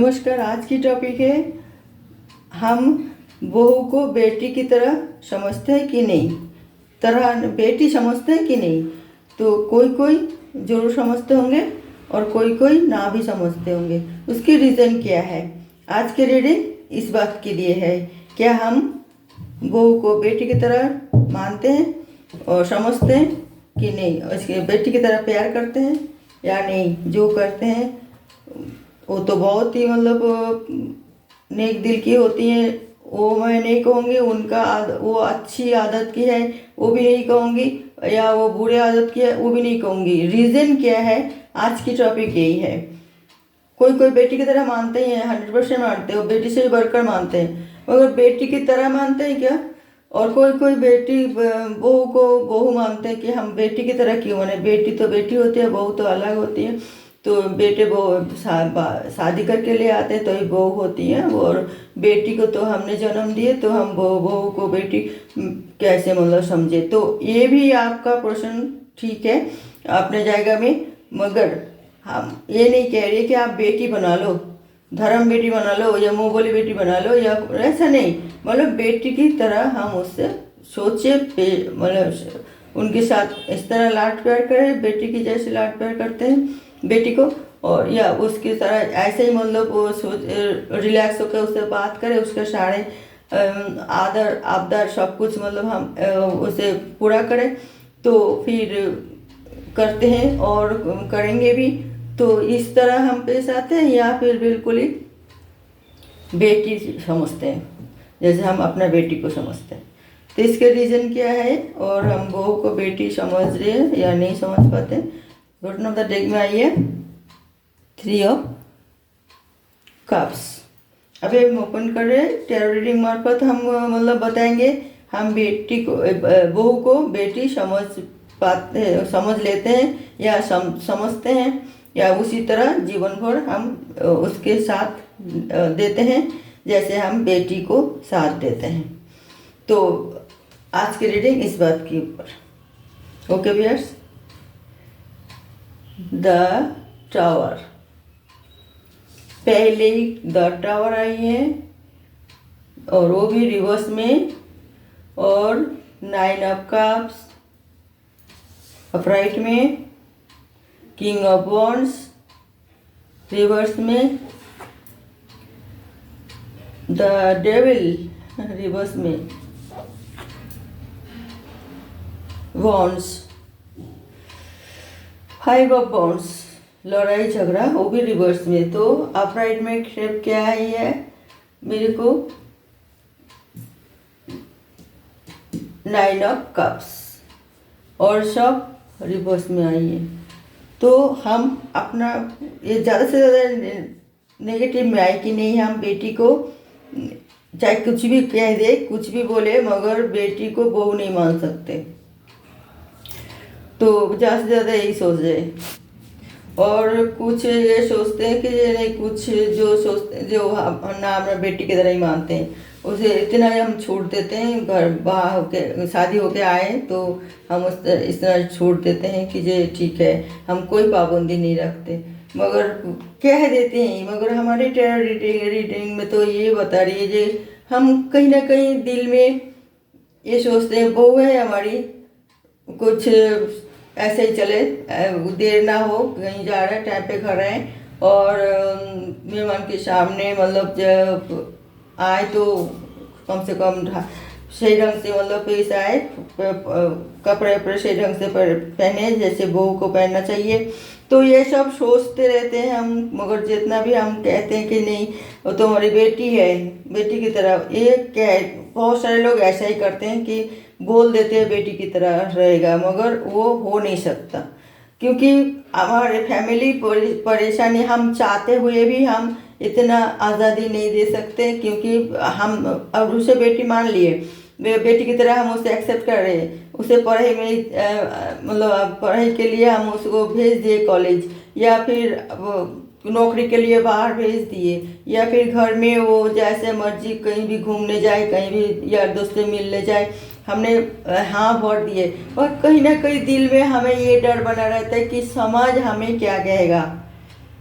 नमस्कार। आज की टॉपिक है हम बहू को बेटी की तरह समझते हैं कि नहीं, तरह बेटी समझते हैं कि नहीं। तो कोई कोई ज़रूर समझते होंगे और कोई कोई ना भी समझते होंगे। उसकी रीज़न क्या है? आज की रीडिंग इस बात के लिए है, क्या हम बहू को बेटी की तरह मानते हैं और समझते हैं कि नहीं, उसके बेटी की तरह प्यार करते हैं या नहीं। जो करते हैं वो तो बहुत ही नेक दिल की होती हैं, वो मैं नहीं कहूँगी उनका वो अच्छी आदत की है वो भी नहीं कहूँगी, या वो बुरे आदत की है वो भी नहीं कहूँगी। रीज़न क्या है? आज की टॉपिक यही है। कोई कोई बेटी की तरह मानते ही हैं, 100% मानते हैं, वो बेटी से भी बढ़कर मानते हैं, मगर बेटी की तरह मानते हैं क्या? और कोई कोई बेटी बहू को बहू मानते हैं कि हम बेटी की तरह क्यों माने। बेटी तो बेटी होती है, बहू तो अलग होती है। तो बेटे बहू शादी करके ले आते हैं तो ही बहू होती है, और बेटी को तो हमने जन्म दिए तो हम बहू को बेटी कैसे समझे। तो ये भी आपका प्रश्न ठीक है अपने जगह में, मगर हम ये नहीं कह रहे कि आप बेटी बना लो, धर्म बेटी बना लो या मुँह बोली बेटी बना लो, या ऐसा नहीं। बेटी की तरह हम उससे सोचे, उनके साथ इस तरह लाड प्यार करें, बेटी की जैसे लाड प्यार करते हैं बेटी को, और या उसकी तरह ऐसे ही वो सोच रिलैक्स होकर उससे बात करें, उसके सारे आदर आबदार सब कुछ हम उसे पूरा करें। तो फिर करते हैं और करेंगे भी। तो इस तरह हम पेश आते हैं या फिर बिल्कुल ही बेटी समझते हैं जैसे हम अपना बेटी को समझते हैं। तो इसके रीज़न क्या है, और हम बहू को बेटी समझ रहे हैं या नहीं समझ पाते। बॉटम ऑफ द डेक में आइए 3 ऑफ कप्स। अभी हम ओपन कर रहे हैं, टैरो रीडिंग मार्फत हम बताएंगे हम बेटी को बहू को बेटी समझ लेते हैं या समझते हैं, या उसी तरह जीवन भर हम उसके साथ देते हैं जैसे हम बेटी को साथ देते हैं। तो आज की रीडिंग इस बात के ऊपर। Okay viewers, the tower. पहले ही द टावर आई है और वो भी रिवर्स में, और 9 ऑफ कप्स अपराइट में, किंग ऑफ वॉन्ड्स रिवर्स में, द डेविल रिवर्स में, वॉन्ड्स, 5 ऑफ वॉन्ड्स लड़ाई झगड़ा वो भी रिवर्स में। तो अपराइट में शेप क्या आई है मेरे को? 9 ऑफ कप्स, और सब रिवर्स में आई है। तो हम अपना ये ज़्यादा से ज़्यादा नेगेटिव में आए कि नहीं, हम बेटी को चाहे कुछ भी कह दे, कुछ भी बोले, मगर बेटी को बहू नहीं मान सकते। तो ज़्यादा से ज़्यादा यही सोच रहे। और कुछ ये सोचते हैं कि ये नहीं, कुछ जो सोचते जो ना अपना बेटी की तरह ही मानते हैं, उसे इतना ही हम छोड़ देते हैं। घर बाहर होके शादी होके आए तो हम इस तरह छोड़ देते हैं कि ये ठीक है, हम कोई पाबंदी नहीं रखते, मगर कह देते हैं। मगर हमारी टैरो रीडिंग में तो ये बता रही है कि हम कहीं ना कहीं दिल में ये सोचते हैं बहू है हमारी, कुछ ऐसे ही चले, देर ना हो, कहीं जा रहे हैं टाइम पे घर आए, और मेहमान के सामने जब आए तो कम से कम सही ढंग से पेश आए, कपड़े वपड़े सही ढंग से पहने जैसे बहू को पहनना चाहिए। तो ये सब सोचते रहते हैं हम, मगर जितना भी हम कहते हैं कि नहीं वो तो हमारी बेटी है, बेटी की तरह, ये क्या है, बहुत सारे लोग ऐसा ही करते हैं कि बोल देते हैं बेटी की तरह रहेगा, मगर वो हो नहीं सकता। क्योंकि हमारे फैमिली परेशानी, हम चाहते हुए भी हम इतना आज़ादी नहीं दे सकते, क्योंकि हम अब उसे बेटी मान लिए, बेटी की तरह हम उसे एक्सेप्ट कर रहे हैं। उसे पढ़ाई में पढ़ाई के लिए हम उसको भेज दिए कॉलेज, या फिर नौकरी के लिए बाहर भेज दिए, या फिर घर में वो जैसे मर्जी कहीं भी घूमने जाए, कहीं भी यार दोस्त से मिलने जाए, हमने हाँ भर दिए। और कहीं ना कहीं दिल में हमें ये डर बना रहता है कि समाज हमें क्या कहेगा,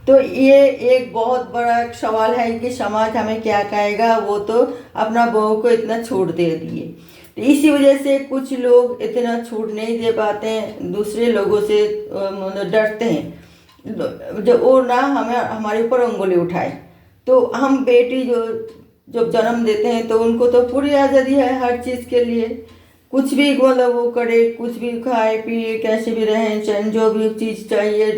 तो ये एक बहुत बड़ा एक सवाल है कि समाज हमें क्या कहेगा। वो तो अपना बहू को इतना छूट दे दिए, तो इसी वजह से कुछ लोग इतना छूट नहीं दे पाते हैं, दूसरे लोगों से मतलब डरते हैं जो वो ना हमें हमारे ऊपर उंगली उठाए। तो हम बेटी जो जब जन्म देते हैं तो उनको तो पूरी आज़ादी है हर चीज़ के लिए, कुछ भी मतलब वो करे, कुछ भी खाए पिए, कैसे भी रहें, चैन जो भी चीज़ चाहिए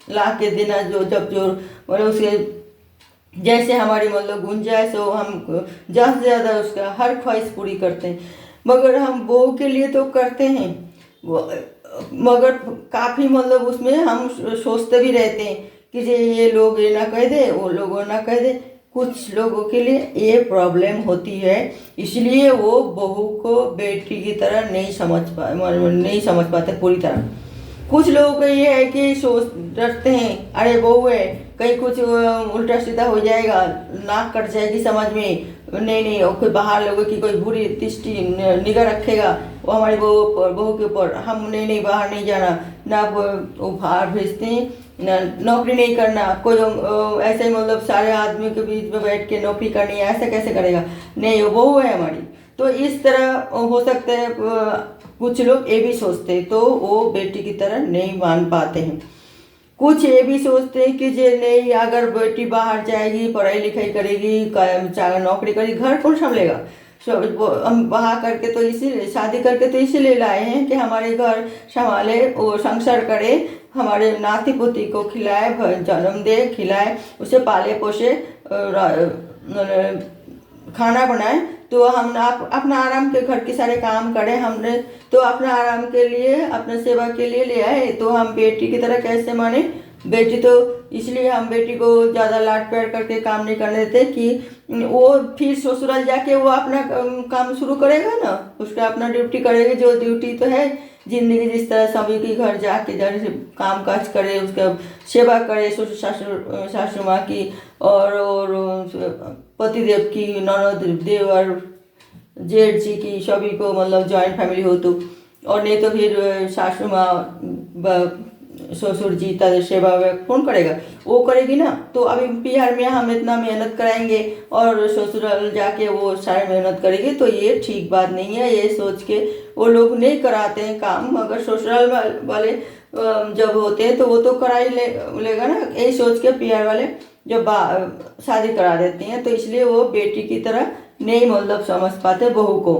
ला के देना, जो जब जो मतलब उसके जैसे हमारी मतलब गुंजाइश हो हम ज़्यादा से ज़्यादा उसका हर ख्वाहिश पूरी करते हैं। मगर हम बहू के लिए तो करते हैं वो, मगर काफ़ी मतलब उसमें हम सोचते भी रहते हैं कि ये लोग ये ना कह दे, वो लोग वो ना कह दे। कुछ लोगों के लिए ये प्रॉब्लम होती है, इसलिए वो बहू को बेटी की तरह नहीं समझ पाते पूरी तरह। कुछ लोगों का ये है कि सोच डरते हैं, अरे बहू है कहीं कुछ उल्टा सीधा हो जाएगा, नाक कट जाएगी समाज में, नहीं नहीं, और कोई बाहर लोगों की कोई बुरी दृष्टि निगाह रखेगा वो हमारी बहू के ऊपर, हम नहीं बाहर नहीं जाना, ना वो बाहर भेजते हैं, ना नौकरी नहीं करना, कोई ऐसे ही मतलब सारे आदमियों के बीच में बैठ के नौकरी करनी है, ऐसा कैसे करेगा, नहीं वो बहू है हमारी। तो इस तरह हो सकता है कुछ लोग ये भी सोचते हैं, तो वो बेटी की तरह नहीं मान पाते हैं। कुछ ये भी सोचते हैं कि जे नहीं, अगर बेटी बाहर जाएगी, पढ़ाई लिखाई करेगी, नौकरी करेगी, घर कौन संभलेगा। हम बाहर करके तो इसीलिए शादी करके तो इसीलिए लाए हैं कि हमारे घर संभाले, वो संसार करे, हमारे नाती पोती को खिलाए, जन्म दे, खिलाए, उसे पाले पोसे, खाना बनाए। तो हम अपना आराम के घर के सारे काम करें, हमने तो अपना आराम के लिए, अपने सेवा के लिए ले आए, तो हम बेटी की तरह कैसे माने। बेटी तो इसलिए हम बेटी को ज़्यादा लाड प्यार करके काम नहीं करने देते कि वो फिर ससुराल जाके वो अपना काम शुरू करेगा ना, उसका अपना ड्यूटी करेगा, जो ड्यूटी तो है जिंदगी, जिस तरह सभी के घर जाके जैसे काम काज करे, उसका सेवा करे, ससुर सासू माँ की और पतिदेव की, ननद देवर जेठ जी की, सभी को मतलब जॉइंट फैमिली हो तो, और नहीं तो फिर सासू माँ ससुर जी ताদের सेवा कौन करेगा, वो करेगी ना। तो अभी बिहार में हम इतना मेहनत कराएंगे और ससुराल जाके वो सारी मेहनत करेगी, तो ये ठीक बात नहीं है। ये सोच के वो लोग नहीं कराते हैं काम, मगर ससुराल वाले जब होते हैं तो वो तो करा ही लेगा ना, यही सोच के बिहार वाले जब शादी करा देती हैं। तो इसलिए वो बेटी की तरह नहीं मतलब समझ पाते बहू को,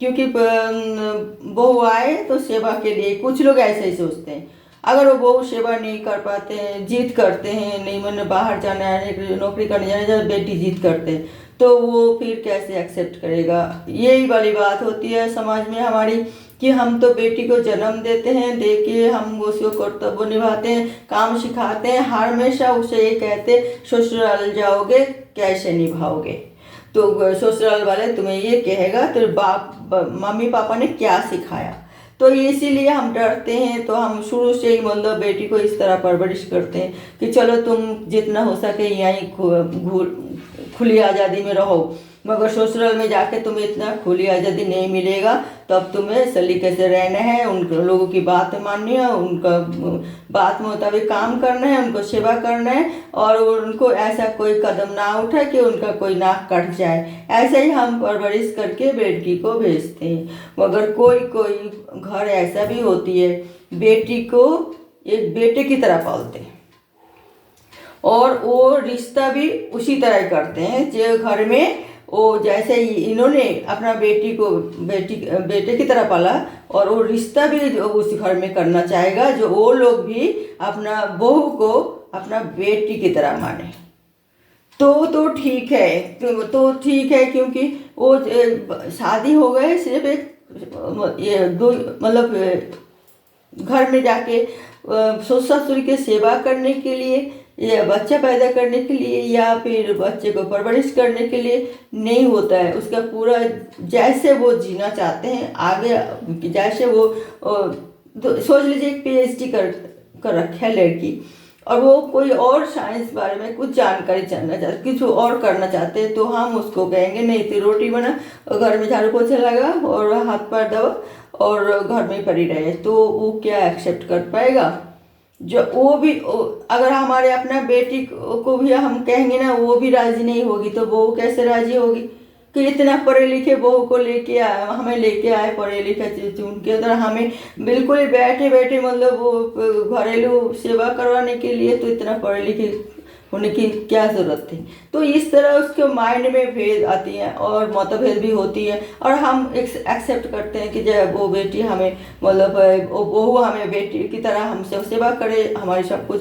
क्योंकि बहू आए तो सेवा के लिए, कुछ लोग ऐसे ही सोचते हैं। अगर वो बहू सेवा नहीं कर पाते हैं, जिद करते हैं, नहीं मैंने बाहर जाना है, नौकरी करने जाना है, जब बेटी जिद करते हैं तो वो फिर कैसे एक्सेप्ट करेगा। यही वाली बात होती है समाज में हमारी कि हम तो बेटी को जन्म देते हैं, दे के हम उसको कर्तव्य निभाते हैं, काम सिखाते हैं, हर हमेशा उसे ये कहते ससुराल जाओगे कैसे निभाओगे, तो ससुराल वाले तुम्हें ये कहेगा तो मम्मी पापा ने क्या सिखाया। तो इसीलिए हम डरते हैं, तो हम शुरू से ही मतलब बेटी को इस तरह परवरिश करते हैं कि चलो तुम जितना हो सके यहीं खुली आज़ादी में रहो, मगर ससुराल में जाके तुम्हें इतना खुली आज़ादी नहीं मिलेगा, तब तुम्हें सलीके से रहना है, उन लोगों की बात माननी है, उनका बात मुताबिक काम करना है, उनको सेवा करना है, और उनको ऐसा कोई कदम ना उठाए कि उनका कोई नाक कट जाए। ऐसे ही हम परवरिश करके बेटी को भेजते हैं। मगर कोई कोई घर ऐसा भी होती है, बेटी को एक बेटे की तरह पालते हैं और वो रिश्ता भी उसी तरह करते हैं जो घर में वो, जैसे इन्होंने अपना बेटी को बेटे की तरह पाला, और वो रिश्ता भी जो उस घर में करना चाहेगा, जो वो लोग भी अपना बहू को अपना बेटी की तरह माने। तो ठीक है, तो ठीक है, क्योंकि वो शादी हो गए सिर्फ एक ये दो मतलब घर में जाके ससुर ससुर की सेवा करने के लिए, या बच्चा पैदा करने के लिए, या फिर बच्चे को परवरिश करने के लिए नहीं होता है। उसका पूरा जैसे वो जीना चाहते हैं आगे, जैसे वो सोच लीजिए एक PhD कर रखा है लड़की, और वो कोई और साइंस बारे में कुछ जानकारी जानना चाहते, कुछ और करना चाहते हैं, तो हम उसको कहेंगे नहीं तो रोटी बना, घर में झाड़ू पोछा लगा और हाथ पैर दबा और घर में पड़ी रहे, तो वो क्या एक्सेप्ट कर पाएगा। जो वो भी अगर हमारे अपना बेटी को भी हम कहेंगे ना, वो भी राजी नहीं होगी, तो बहू कैसे राजी होगी कि इतना पढ़े लिखे बहू को लेके आए, हमें लेके आए पढ़े लिखे चुन के, उधर हमें बिल्कुल ही बैठे बैठे मतलब वो घरेलू सेवा करवाने के लिए, तो इतना पढ़े लिखे होने की क्या ज़रूरत थी। तो इस तरह उसके माइंड में भेद आती है और मतभेद भी होती है, और हम एक्सेप्ट करते हैं कि जब वो बेटी हमें मतलब वो बहू हमें बेटी की तरह हमसे सेवा करे, हमारी सब कुछ।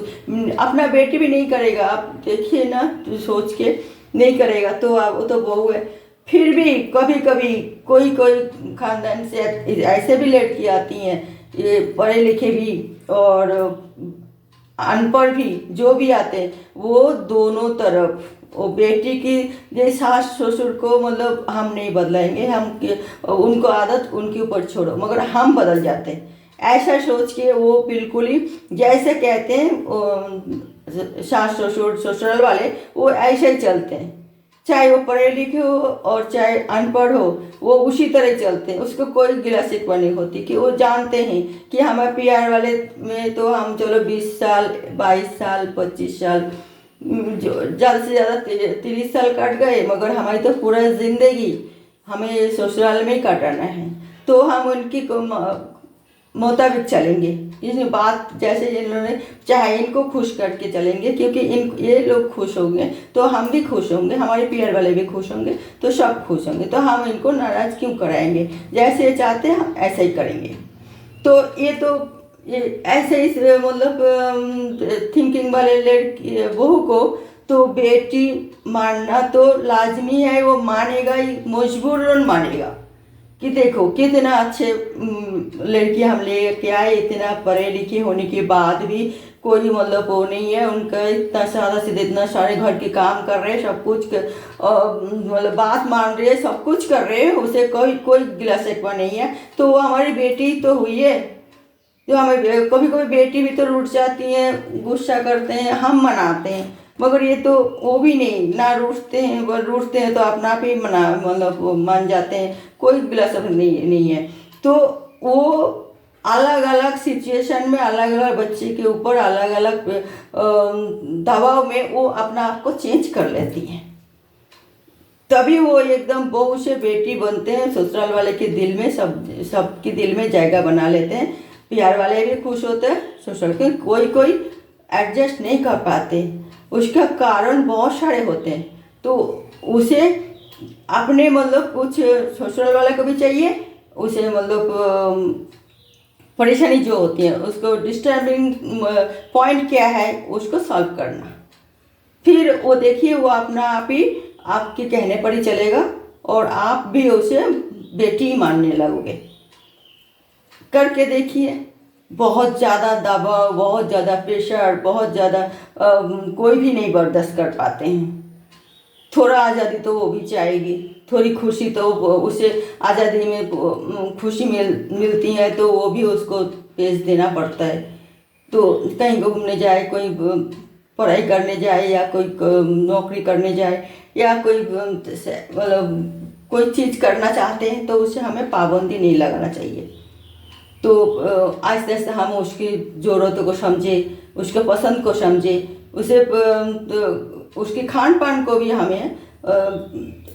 अपना बेटी भी नहीं करेगा, आप देखिए ना, तो सोच के नहीं करेगा, तो आप वो तो बहू है। फिर भी कभी कभी कोई कोई खानदान से ऐसे भी लड़की आती हैं, ये पढ़े लिखे भी और अनपढ़ भी, जो भी आते हैं, वो दोनों तरफ वो बेटी की ये सास ससुर को मतलब हम नहीं बदलाएंगे, हम उनको आदत उनके ऊपर छोड़ो, मगर हम बदल जाते हैं ऐसा सोच के वो बिल्कुल ही जैसे कहते हैं सास ससुर ससुराल वाले, वो ऐसे ही चलते हैं, चाहे वो पढ़े लिखे हो और चाहे अनपढ़ हो, वो उसी तरह चलते हैं। उसको कोई गिला शिकवा नहीं होती कि वो जानते हैं कि हमारे पीआर वाले में तो हम चलो 20 साल 22 साल 25 साल जो ज़्यादा से ज़्यादा 30 साल कट गए, मगर हमारी तो पूरा ज़िंदगी हमें ससुराल में ही काटना है, तो हम उनकी मुताबिक चलेंगे। इसमें बात जैसे इन्होंने चाहे इनको खुश करके चलेंगे, क्योंकि इन ये लोग खुश होंगे तो हम भी खुश होंगे, हमारे पीआर वाले भी खुश होंगे, तो सब खुश होंगे, तो हम इनको नाराज़ क्यों कराएंगे। जैसे ये चाहते हैं हम ऐसा ही करेंगे। तो ये ऐसे ही मतलब थिंकिंग वाले लड़की बहू को तो बेटी मानना तो लाजमी है, वो मानेगा ही, मजबूरन मानेगा कि देखो कितना अच्छे लड़की हम लेके आए, इतना पढ़े लिखे होने के बाद भी कोई मतलब वो नहीं है उनका, इतना सादा सीधे इतना सारे घर के काम कर रहे हैं, सब कुछ मतलब बात मान रहे हैं, सब कुछ कर रहे हैं, उसे कोई कोई गिला शिकवा नहीं है, तो वो हमारी बेटी तो हुई है। तो हमें कभी कभी बेटी भी तो रूठ जाती हैं, गुस्सा करते हैं, हम मनाते हैं, मगर ये तो वो भी नहीं, ना रूठते हैं तो अपना आप ही मना मतलब मान जाते हैं, कोई गिला शिकवा नहीं है। तो वो अलग अलग सिचुएशन में अलग अलग बच्चे के ऊपर अलग अलग दबाव में वो अपना आप को चेंज कर लेती हैं, तभी वो एकदम बहू से बेटी बनते हैं, ससुराल वाले के दिल में सबके दिल में जगह बना लेते हैं, प्यार वाले भी खुश होते हैं, ससुराल के कोई एडजस्ट नहीं कर पाते, उसका कारण बहुत सारे होते हैं। तो उसे अपने मतलब कुछ ससुराल वाले को भी चाहिए, उसे मतलब परेशानी जो होती है उसको डिस्टर्बिंग पॉइंट क्या है उसको सॉल्व करना, फिर वो देखिए वो अपना आप ही आपके कहने पर ही चलेगा और आप भी उसे बेटी मानने लगोगे। करके देखिए, बहुत ज़्यादा दबाव, बहुत ज़्यादा प्रेशर, बहुत ज़्यादा कोई भी नहीं बर्दाश्त कर पाते हैं। थोड़ा आज़ादी तो वो भी चाहेगी, थोड़ी खुशी तो उसे आज़ादी में खुशी मिलती है तो वो भी उसको भेज देना पड़ता है। तो कहीं घूमने जाए, कोई पढ़ाई करने जाए या कोई नौकरी करने जाए या कोई मतलब कोई चीज़ करना चाहते हैं तो उसे हमें पाबंदी नहीं लगाना चाहिए। तो आहिस्ते आहिस्ते हम उसकी ज़रूरतों को समझे, उसके पसंद को समझे, उसे उसके खान पान को भी हमें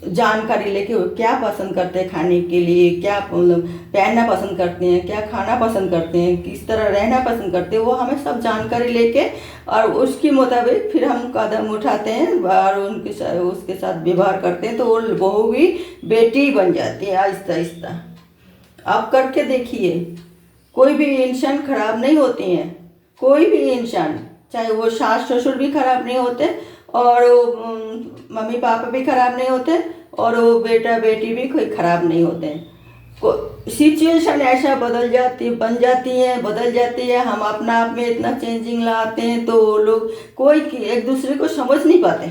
जानकारी लेके क्या पसंद करते हैं खाने के लिए, क्या मतलब पहनना पसंद करते हैं, क्या खाना पसंद करते हैं, किस तरह रहना पसंद करते हैं, वो हमें सब जानकारी लेके और उसके मुताबिक फिर हम कदम उठाते हैं और उसके साथ व्यवहार करते हैं, तो वो बहू भी बेटी बन जाती है आहिस्ता आहिस्ता। आप करके देखिए, कोई भी इंसान खराब नहीं होती हैं, कोई भी इंसान, चाहे वो सास ससुर भी खराब नहीं होते और वो मम्मी पापा भी खराब नहीं होते और वो बेटा बेटी भी कोई खराब नहीं होते हैं। सिचुएशन ऐसा बदल जाती है, हम अपना आप में इतना चेंजिंग लाते हैं तो वो लोग कोई एक दूसरे को समझ नहीं पाते,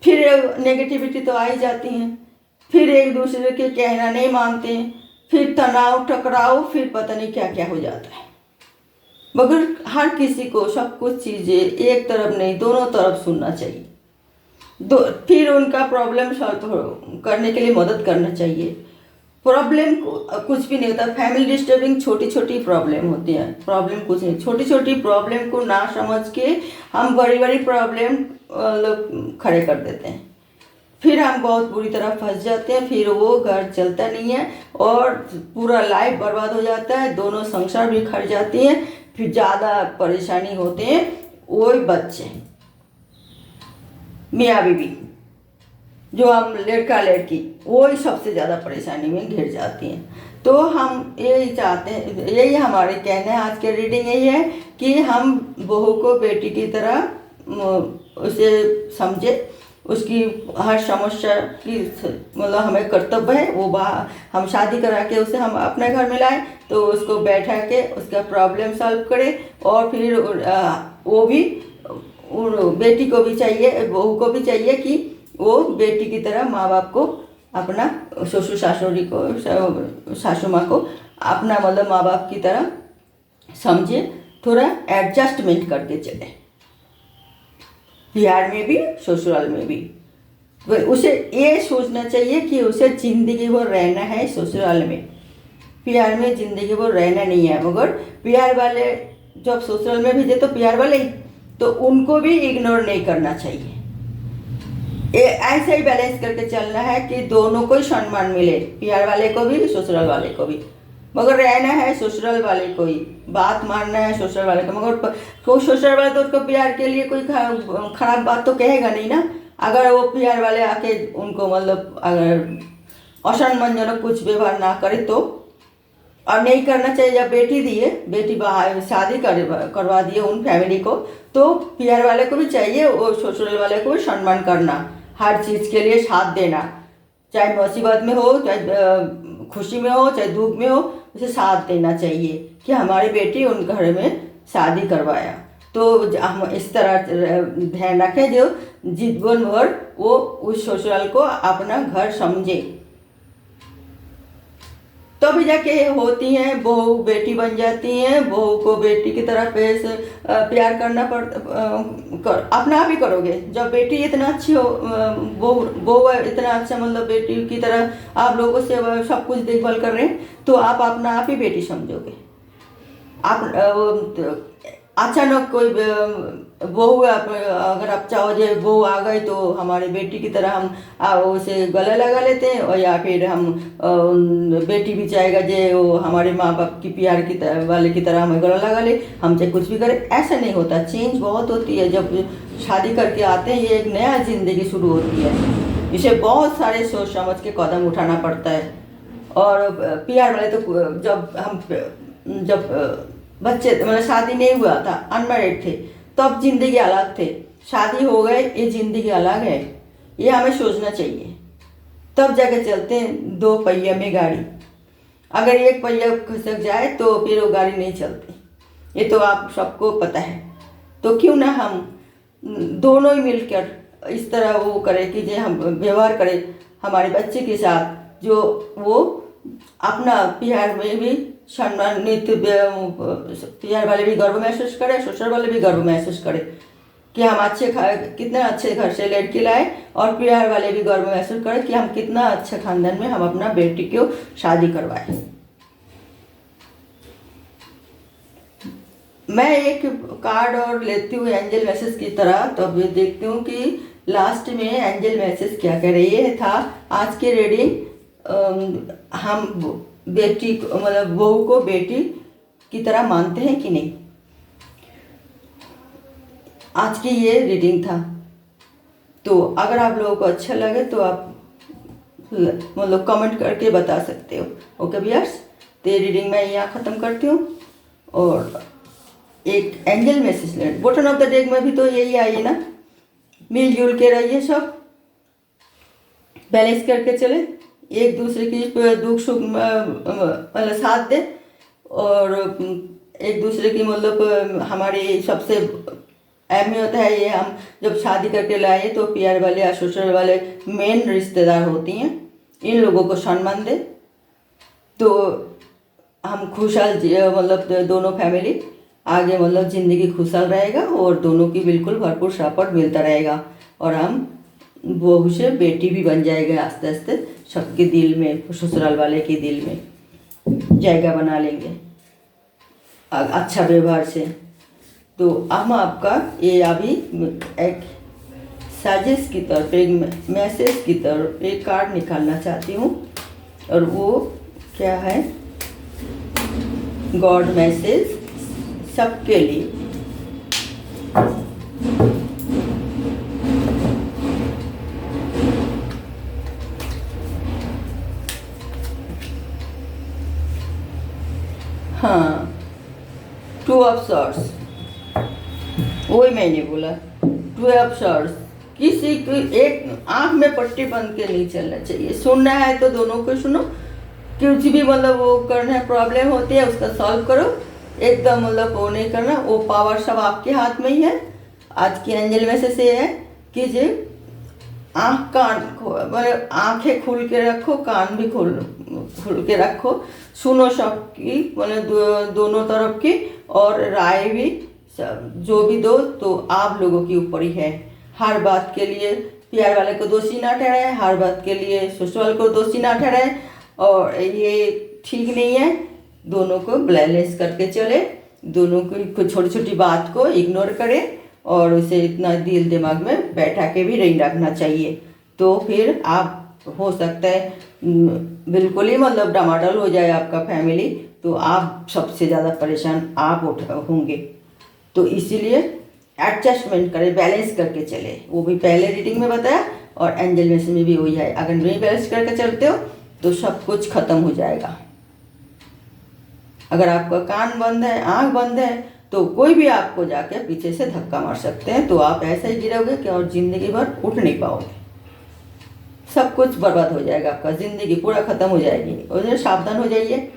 फिर नेगेटिविटी तो आ ही जाती हैं, फिर एक दूसरे के कहना नहीं मानते हैं, फिर तनाव टकराव, फिर पता नहीं क्या क्या हो जाता है। मगर हर किसी को सब कुछ चीज़ें एक तरफ नहीं दोनों तरफ सुनना चाहिए, फिर उनका प्रॉब्लम सॉल्व करने के लिए मदद करना चाहिए। प्रॉब्लम कुछ भी नहीं होता। फैमिली डिस्टर्बिंग छोटी छोटी प्रॉब्लम होती है, प्रॉब्लम कुछ नहीं। छोटी छोटी प्रॉब्लम को ना समझ के हम बड़ी बड़ी प्रॉब्लम लोग खड़े कर देते हैं, फिर हम बहुत बुरी तरह फंस जाते हैं, फिर वो घर चलता नहीं है और पूरा लाइफ बर्बाद हो जाता है, दोनों संसार भी खड़ जाती हैं, फिर ज़्यादा परेशानी होते हैं वही बच्चे, मियाँ बीवी, जो हम लड़का लड़की, वही सबसे ज़्यादा परेशानी में घिर जाती हैं। तो हम यही चाहते हैं, यही हमारे कहने हैं, आज के रीडिंग यही है कि हम बहू को बेटी की तरह उसे समझे, उसकी हर समस्या की मतलब हमें कर्तव्य है वो हम शादी करा के उसे हम अपने घर में लाएं, तो उसको बैठा के उसका प्रॉब्लम सॉल्व करें, और फिर वो भी बेटी को भी चाहिए, बहू को भी चाहिए कि वो बेटी की तरह माँ बाप को, अपना ससुर सासुरी को, सासू माँ को अपना मतलब माँ बाप की तरह समझे, थोड़ा एडजस्टमेंट करके चले, प्यार में भी ससुराल में भी। उसे ये सोचना चाहिए कि उसे ज़िंदगी भर रहना है ससुराल में, प्यार में ज़िंदगी भर रहना नहीं है। मगर प्यार वाले जब ससुराल में भेजे तो प्यार वाले ही, तो उनको भी इग्नोर नहीं करना चाहिए। ये ऐसे ही बैलेंस करके चलना है कि दोनों को ही सम्मान मिले, प्यार वाले को भी ससुराल वाले को भी। मगर रहना है ससुराल वाले को ही, बात मानना है ससुराल वाले को। मगर कोई ससुराल वाले तो उसको प्यार के लिए कोई खराब बात तो कहेगा नहीं ना। अगर वो प्यार वाले आके उनको मतलब अगर असम्मानजनक कुछ व्यवहार ना करे तो, और नहीं करना चाहिए। जब बेटी दिए, बेटी बाहर शादी करवा दिए उन फैमिली को, तो प्यार वाले को भी चाहिए और ससुराल वाले को भी सम्मान करना, हर चीज़ के लिए साथ देना, चाहे मुसीबत में हो, चाहे खुशी में हो, चाहे दुख में हो, उसे साथ देना चाहिए कि हमारी बेटी उन घर में शादी करवाया। तो हम इस तरह ध्यान रखें जो जीवन भर वो उस ससुराल को अपना घर समझे, तभी जाके होती हैं बहू बेटी बन जाती हैं। बहू को बेटी की तरह प्यार करना पड़ता, अपना आप ही करोगे। जब बेटी इतना अच्छी हो, बहू इतना अच्छा मतलब बेटी की तरह आप लोगों से सब कुछ देखभाल कर रहे हैं, तो आप अपना आप ही बेटी समझोगे। आप अचानक कोई बहू, अगर आप चाहो जो बहू आ गई तो हमारी बेटी की तरह हम उसे गले लगा लेते हैं, और या फिर हम बेटी भी चाहेगा जो वो हमारे माँ बाप की प्यार की वाले की तरह हमें गला लगा ले, हम चाहे कुछ भी करें। ऐसा नहीं होता, चेंज बहुत होती है। जब शादी करके आते हैं, ये एक नया ज़िंदगी शुरू होती है, इसे बहुत सारे सोच समझ के कदम उठाना पड़ता है। और प्यार वाले तो जब बच्चे मतलब शादी नहीं हुआ था, अनमैरिड थे, तब जिंदगी अलग थे। शादी हो गए, ये जिंदगी अलग है, ये हमें सोचना चाहिए। तब जाके चलते हैं दो पहिया में गाड़ी। अगर एक पहिया खसक जाए तो फिर वो गाड़ी नहीं चलती, ये तो आप सबको पता है। तो क्यों ना हम दोनों ही मिलकर इस तरह वो करें कि जो हम व्यवहार करें हमारे बच्चे के साथ, जो वो अपना प्यार में भी सम्मानित, प्यार वाले भी गर्व महसूस करे, ससुर वाले भी गर्व महसूस करे कि हम कितना अच्छे घर से लड़की लाए, और प्यार वाले भी गर्व महसूस करे कि हम कितना अच्छे खानदान में हम अपना बेटी को शादी करवाए। मैं एक कार्ड और लेती हूँ एंजल मैसेज की तरह, तो अब देखती हूँ कि लास्ट में एंजल मैसेज क्या कह रही है। था आज की रीडिंग, हम बेटी मतलब बहू को बेटी की तरह मानते हैं कि नहीं, आज की ये रीडिंग था। तो अगर आप लोगों को अच्छा लगे तो आप मतलब कमेंट करके बता सकते हो। ओके व्यूअर्स, तो ये रीडिंग मैं यहाँ ख़त्म करती हूँ। और एक एंजल मैसेज ले, बॉटम ऑफ द डेक में भी तो यही आई है ना, मिलजुल के रहिए, सब बैलेंस करके चले, एक दूसरे की दुख सुख मतलब साथ दे, और एक दूसरे की मतलब हमारी सबसे अहमियत है ये। हम जब शादी करके लाए तो प्यार वाले या ससुर वाले मेन रिश्तेदार होती हैं, इन लोगों को सम्मान दे, तो हम खुशहाल मतलब दोनों फैमिली आगे मतलब ज़िंदगी खुशहाल रहेगा, और दोनों की बिल्कुल भरपूर सपोर्ट मिलता रहेगा, और हम बहू से बेटी भी बन जाएगा आस्ते आस्ते सबके दिल में, ससुराल वाले के दिल में जगह बना लेंगे अच्छा व्यवहार से। तो हम आपका ये अभी एक साजिश की तरफ, एक मैसेज की तरफ एक कार्ड निकालना चाहती हूँ, और वो क्या है, गॉड मैसेज सबके लिए। हाँ, 2 ऑफ सॉर्ड्स, वही मैंने बोला 2 ऑफ सॉर्ड्स। किसी की एक आंख में पट्टी बंद के नहीं चलना चाहिए। सुनना है तो दोनों को सुनो, कुछ भी मतलब वो करना है, प्रॉब्लम होती है उसका सॉल्व करो, एकदम मतलब वो नहीं करना। वो पावर सब आपके हाथ में ही है। आज की एंजल मैसेज ये है कि जो आँख कान मतलब आँखें खुल के रखो, कान भी खुल के रखो, सुनो सबकी मतलब दोनों तरफ की, और राय भी जो भी दो तो आप लोगों के ऊपर ही है। हर बात के लिए प्यार वाले को दोषी ना ठहराए, हर बात के लिए ससुराल को दोषी ना ठहराए, और ये ठीक नहीं है। दोनों को बैलेंस करके चले, दोनों को छोटी छोटी बात को इग्नोर करें, और उसे इतना दिल दिमाग में बैठा के भी नहीं रखना चाहिए। तो फिर आप हो सकता है बिल्कुल ही मतलब डमाडोल हो जाए आपका फैमिली, तो आप सबसे ज़्यादा परेशान आप होंगे। तो इसीलिए एडजस्टमेंट करें, बैलेंस करके चले। वो भी पहले रीडिंग में बताया और एंजल मैसेज में भी वही है। अगर नहीं बैलेंस करके चलते हो तो सब कुछ खत्म हो जाएगा। अगर आपका कान बंद है, आँख बंद है, तो कोई भी आपको जाके पीछे से धक्का मार सकते हैं, तो आप ऐसे ही गिरोगे कि और ज़िंदगी भर उठ नहीं पाओगे। सब कुछ बर्बाद हो जाएगा, आपका ज़िंदगी पूरा ख़त्म हो जाएगी। और सावधान हो जाइए।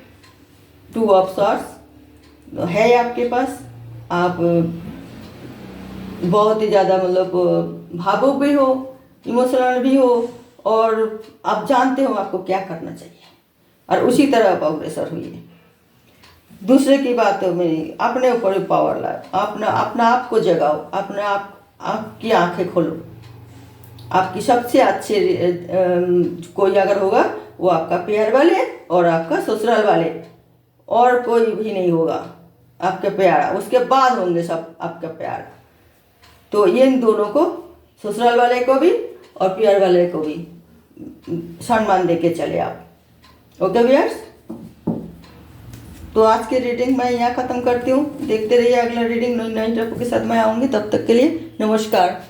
2 ऑफ सॉर्ड्स है आपके पास। आप बहुत ही ज़्यादा मतलब भावुक भी हो, इमोशनल भी हो, और आप जानते हो आपको क्या करना चाहिए, और उसी तरह आप अग्रसर हुई। दूसरे की बातों में अपने ऊपर पावर लाओ, अपना आप को जगाओ, अपने आपकी आंखें खोलो। आपकी सबसे अच्छे कोई अगर होगा वो आपका प्यार वाले और आपका ससुराल वाले, और कोई भी नहीं होगा आपका प्यार। उसके बाद होंगे सब आपका प्यार। तो इन दोनों को, ससुराल वाले को भी और प्यार वाले को भी सम्मान दे के चले आप। ओके व्यूअर्स, तो आज की रीडिंग मैं यहाँ ख़त्म करती हूँ। देखते रहिए अगला रीडिंग नई टॉपिक के साथ मैं आऊँगी। तब तक के लिए नमस्कार।